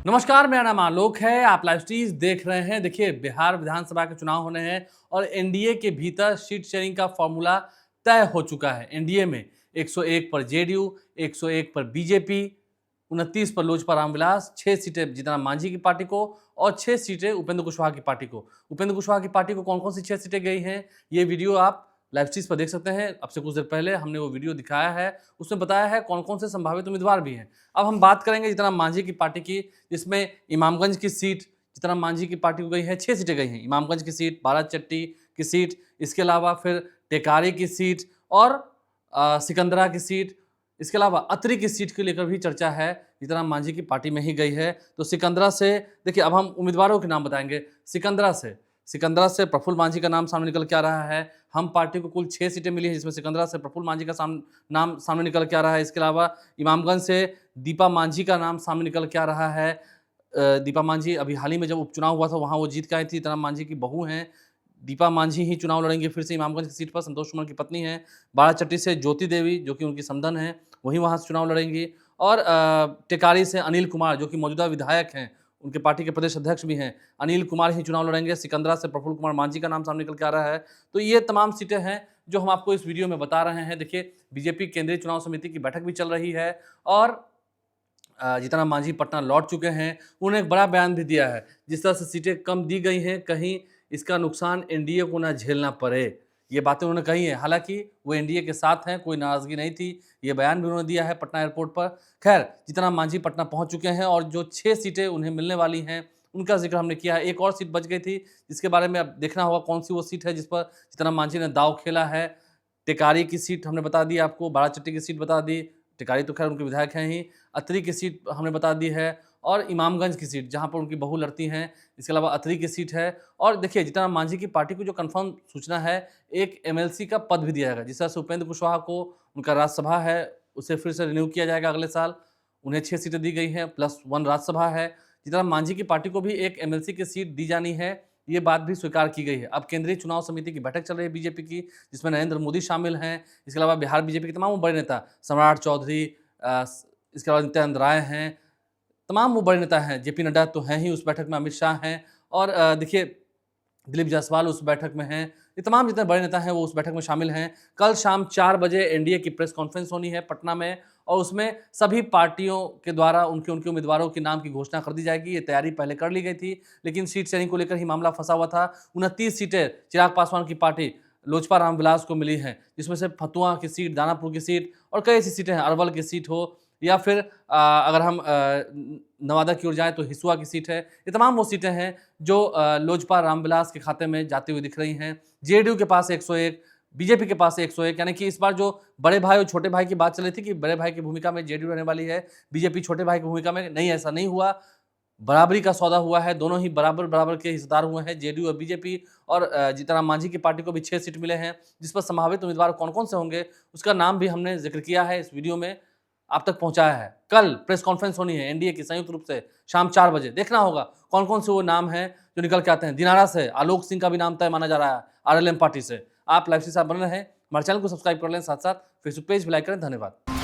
नमस्कार, मेरा नाम आलोक है। आप लाइव स्ट्रीज देख रहे हैं। देखिए, बिहार विधानसभा के चुनाव होने हैं और एनडीए के भीतर सीट शेयरिंग का फॉर्मूला तय हो चुका है। एनडीए में 101 पर जेडीयू, 101 पर बीजेपी, 29 पर लोजपा रामविलास, 6 सीटें जीतन मांझी की पार्टी को और 6 सीटें उपेंद्र कुशवाहा की पार्टी को। उपेंद्र कुशवाहा की पार्टी को कौन कौन सी 6 सीटें गई हैं, ये वीडियो आप लाइव स्ट्रीज पर देख सकते हैं। अब से कुछ देर पहले हमने वो वीडियो दिखाया है, उसमें बताया है कौन कौन से संभावित उम्मीदवार भी हैं। अब हम बात करेंगे जीतन मांझी की पार्टी की, जिसमें इमामगंज की सीट जीतन मांझी की पार्टी को गई है, 6 सीटें गई हैं। इमामगंज की सीट, बाराचट्टी की सीट, इसके अलावा फिर टेकारी की सीट और सिकंदरा की सीट, इसके अलावा अतरी की सीट को लेकर भी चर्चा है, जीतन मांझी की पार्टी में ही गई है। तो सिकंदरा से देखिए, अब हम उम्मीदवारों के नाम बताएंगे। सिकंदरा से प्रफुल्ल मांझी का नाम सामने निकल के आ रहा है। हम पार्टी को कुल 6 सीटें मिली है, जिसमें सिकंदरा से प्रफुल्ल मांझी का नाम सामने निकल के आ रहा है। इसके अलावा इमामगंज से दीपा मांझी का नाम सामने निकल के आ रहा है। दीपा मांझी अभी हाल ही में जब उपचुनाव हुआ था, वहाँ वो जीत के आई थी। जीतन मांझी की बहू हैं दीपा मांझी ही चुनाव लड़ेंगे फिर से इमामगंज की सीट पर। संतोष कुमार की पत्नी हैं। बाराचट्टी से ज्योति देवी, जो कि उनकी समधन है, वही वहाँ से चुनाव लड़ेंगी। और टेकारी से अनिल कुमार, जो कि मौजूदा विधायक हैं, उनके पार्टी के प्रदेश अध्यक्ष भी हैं, अनिल कुमार ही चुनाव लड़ेंगे। सिकंदरा से प्रफुल्ल कुमार मांझी का नाम सामने निकल के आ रहा है। तो ये तमाम सीटें हैं जो हम आपको इस वीडियो में बता रहे हैं। देखिए, बीजेपी केंद्रीय चुनाव समिति की बैठक भी चल रही है और जीतन मांझी पटना लौट चुके हैं। उन्होंने एक बड़ा बयान भी दिया है। जिस तरह से सीटें कम दी गई हैं, कहीं इसका नुकसान एनडीए को ना झेलना पड़े, ये बातें उन्होंने कही हैं। हालांकि वो एनडीए के साथ हैं, कोई नाराजगी नहीं थी। ये बयान भी उन्होंने दिया है पटना एयरपोर्ट पर। खैर, जीतन मांझी पटना पहुंच चुके हैं और जो 6 सीटें उन्हें मिलने वाली हैं, उनका जिक्र हमने किया है। एक और सीट बच गई थी, जिसके बारे में अब देखना होगा कौन सी वो सीट है जिस पर जीतन मांझी ने दाव खेला है। टेकारी की सीट हमने बता दी आपको, बाराचट्टी की सीट बता दी, टेकारी तो खैर उनके विधायक हैं ही, अतरी की सीट हमने बता दी है और इमामगंज की सीट जहां पर उनकी बहू लड़ती हैं, इसके अलावा अतरी की सीट है। और देखिए, जीतन मांझी की पार्टी को जो कंफर्म सूचना है, एक एमएलसी का पद भी दिया जाएगा। जिस तरह से उपेंद्र कुशवाहा को उनका राज्यसभा है, उसे फिर से रिन्यू किया जाएगा अगले साल। उन्हें 6 सीटें दी गई हैं +1 राज्यसभा है। जीतन मांझी की पार्टी को भी एक एमएलसी की सीट दी जानी है, ये बात भी स्वीकार की गई है। अब केंद्रीय चुनाव समिति की बैठक चल रही है बीजेपी की, जिसमें नरेंद्र मोदी शामिल हैं। इसके अलावा बिहार बीजेपी के तमाम बड़े नेता, सम्राट चौधरी, इसके अलावा नित्यानंद राय हैं, तमाम वो बड़े नेता हैं। जेपी नड्डा तो हैं ही उस बैठक में, अमित शाह हैं और देखिए दिलीप जायसवाल उस बैठक में हैं। ये तमाम जितने बड़े नेता हैं वो उस बैठक में शामिल हैं। कल शाम 4 बजे एनडीए की प्रेस कॉन्फ्रेंस होनी है पटना में और उसमें सभी पार्टियों के द्वारा उनके उम्मीदवारों के नाम की घोषणा कर दी जाएगी। ये तैयारी पहले कर ली गई थी, लेकिन सीट शेयरिंग को लेकर ही मामला फंसा हुआ था। 29 सीटें चिराग पासवान की पार्टी लोजपा रामविलास को मिली हैं, जिसमें से फतुआ की सीट, दानापुर की सीट और कई ऐसी सीटें हैं, अरवल की सीट हो या फिर अगर हम नवादा की ओर जाएं तो हिसुआ की सीट है। ये तमाम वो सीटें हैं जो लोजपा रामविलास के खाते में जाती हुई दिख रही हैं। जेडीयू के पास 101, बीजेपी के पास 101, यानी कि इस बार जो बड़े भाई और छोटे भाई की बात चल रही थी कि बड़े भाई की भूमिका में जेडीयू रहने वाली है, बीजेपी छोटे भाई की भूमिका में नहीं, ऐसा नहीं हुआ। बराबरी का सौदा हुआ है, दोनों ही बराबर के हिस्सेदार हुए हैं, जेडीयू और बीजेपी। और जीतन मांझी की पार्टी को भी 6 सीट मिले हैं, जिस पर संभावित उम्मीदवार कौन कौन से होंगे उसका नाम भी हमने जिक्र किया है, इस वीडियो में आप तक पहुंचाया है। कल प्रेस कॉन्फ्रेंस होनी है एनडीए की संयुक्त रूप से शाम 4 बजे। देखना होगा कौन कौन से वो नाम हैं जो निकल के आते हैं। दिनारा से आलोक सिंह का भी नाम तय माना जा रहा है, आरएलएम पार्टी से। आप लाइव से साथ बने रहें, हमारे चैनल को सब्सक्राइब कर लें, साथ साथ फेसबुक पेज भी लाइक करें। धन्यवाद।